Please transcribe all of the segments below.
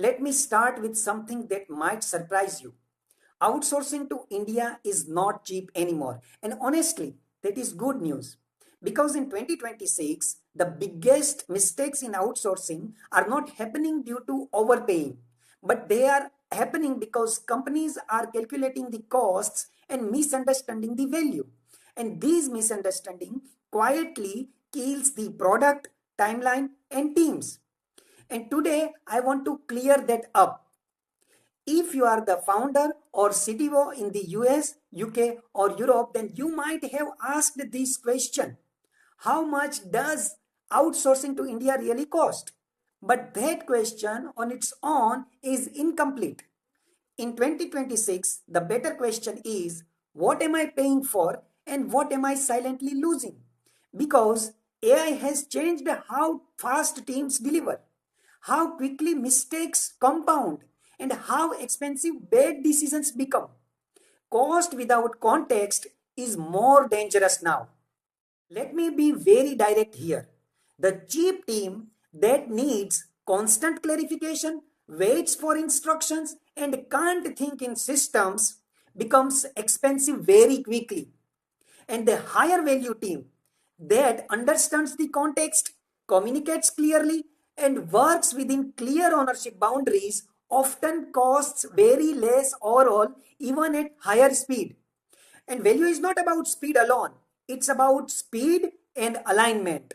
Let me start with something that might surprise you. Outsourcing to India is not cheap anymore. And honestly, that is good news. Because in 2026, the biggest mistakes in outsourcing are not happening due to overpaying, but they are happening because companies are calculating the costs and misunderstanding the value. And these misunderstanding quietly kills the product, timeline, and teams. And today I want to clear that up. If you are the founder or CTO in the US, UK, or Europe, then you might have asked this question: how much does outsourcing to India really cost? But that question on its own is incomplete. In 2026, the better question is: what am I paying for and what am I silently losing? Because AI has changed how fast teams deliver, how quickly mistakes compound, and how expensive bad decisions become. Cost without context is more dangerous now. Let me be very direct here. The cheap team that needs constant clarification, waits for instructions, and can't think in systems becomes expensive very quickly. And the higher value team that understands the context, communicates clearly, and works within clear ownership boundaries often costs very less overall, even at higher speed. And value is not about speed alone, it's about speed and alignment.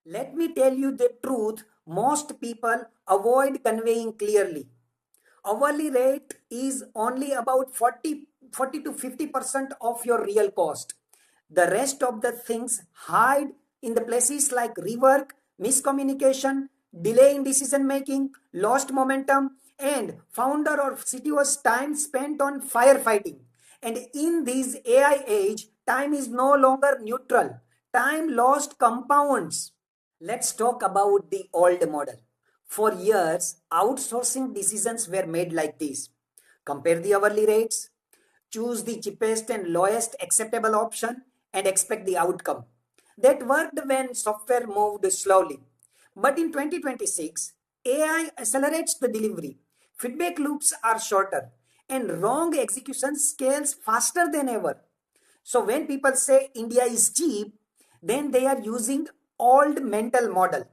Let me tell you the truth most people avoid conveying clearly. Hourly rate is only about 40 to 50% of your real cost. The rest of the things hide in the places like rework, miscommunication, delay in decision making, lost momentum, and founder or CTO's time spent on firefighting. And in this AI age, time is no longer neutral. Time lost compounds. Let's talk about the old model. For years, outsourcing decisions were made like this: compare the hourly rates, choose the cheapest and lowest acceptable option, and expect the outcome. That worked when software moved slowly. But in 2026, AI accelerates the delivery. Feedback loops are shorter, and wrong execution scales faster than ever. So when people say India is cheap, then they are using old mental model.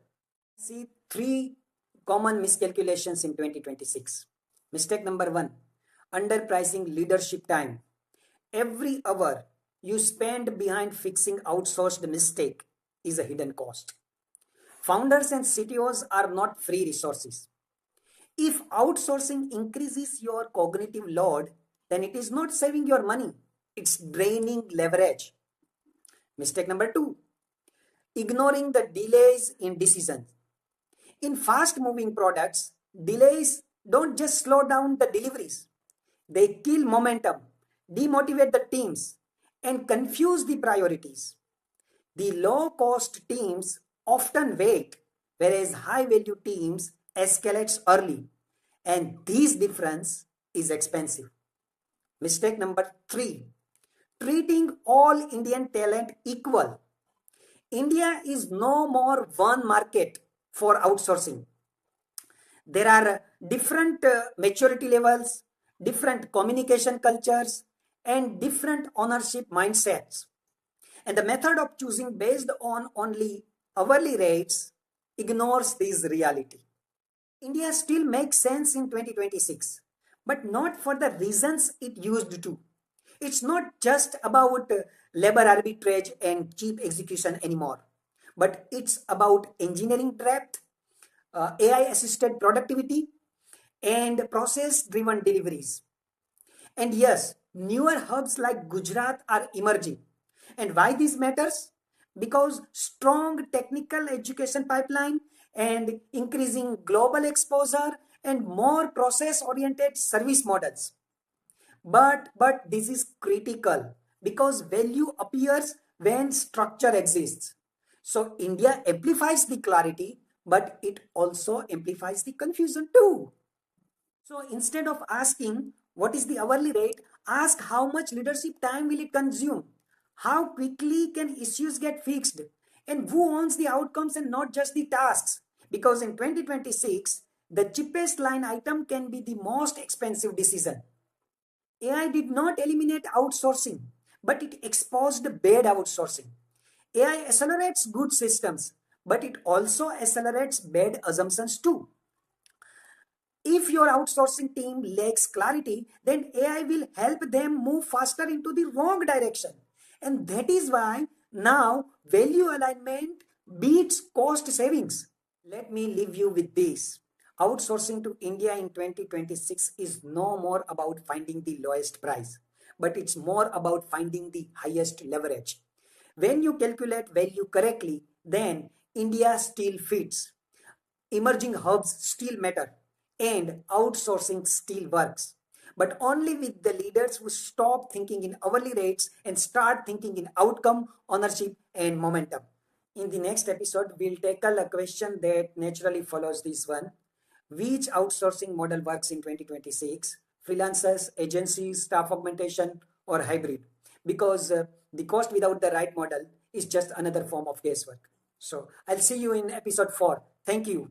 See three common miscalculations in 2026. Mistake number one: underpricing leadership time. Every hour you spend behind fixing outsourced mistake is a hidden cost. Founders and CTOs are not free resources. If outsourcing increases your cognitive load, then it is not saving your money, it's draining leverage. Mistake number two: ignoring the delays in decisions. In fast moving products, delays don't just slow down the deliveries, they kill momentum, demotivate the teams, and confuse the priorities. The low cost teams often wait, whereas high value teams escalates early. And this difference is expensive. Mistake number three: treating all Indian talent equal. India is no more one market for outsourcing. There are different maturity levels, different communication cultures, and different ownership mindsets. And the method of choosing based on only hourly rates ignores this reality. India still makes sense in 2026, but not for the reasons it used to. It's not just about labor arbitrage and cheap execution anymore, but it's about engineering depth, AI assisted productivity, and process driven deliveries. And yes, newer hubs like Gujarat are emerging. And why this matters? Because strong technical education pipeline and increasing global exposure and more process oriented service models. But this is critical because value appears when structure exists. So India amplifies the clarity, but it also amplifies the confusion too. So instead of asking what is the hourly rate, ask how much leadership time will it consume? How quickly can issues get fixed? And who owns the outcomes and not just the tasks? Because in 2026, The cheapest line item can be the most expensive decision. AI did not eliminate outsourcing, but it exposed bad outsourcing. AI accelerates good systems, but it also accelerates bad assumptions too. If your outsourcing team lacks clarity, then AI will help them move faster into the wrong direction. And that is why now value alignment beats cost savings. Let me leave you with this. Outsourcing to India in 2026 is no more about finding the lowest price, but it's more about finding the highest leverage. When you calculate value correctly, then India still fits. Emerging hubs still matter and outsourcing still works. But only with the leaders who stop thinking in hourly rates and start thinking in outcome, ownership, and momentum. In the next episode, we'll tackle a question that naturally follows this one. Which outsourcing model works in 2026? Freelancers, agencies, staff augmentation, or hybrid? Because the cost without the right model is just another form of guesswork. So I'll see you in episode 4. Thank you.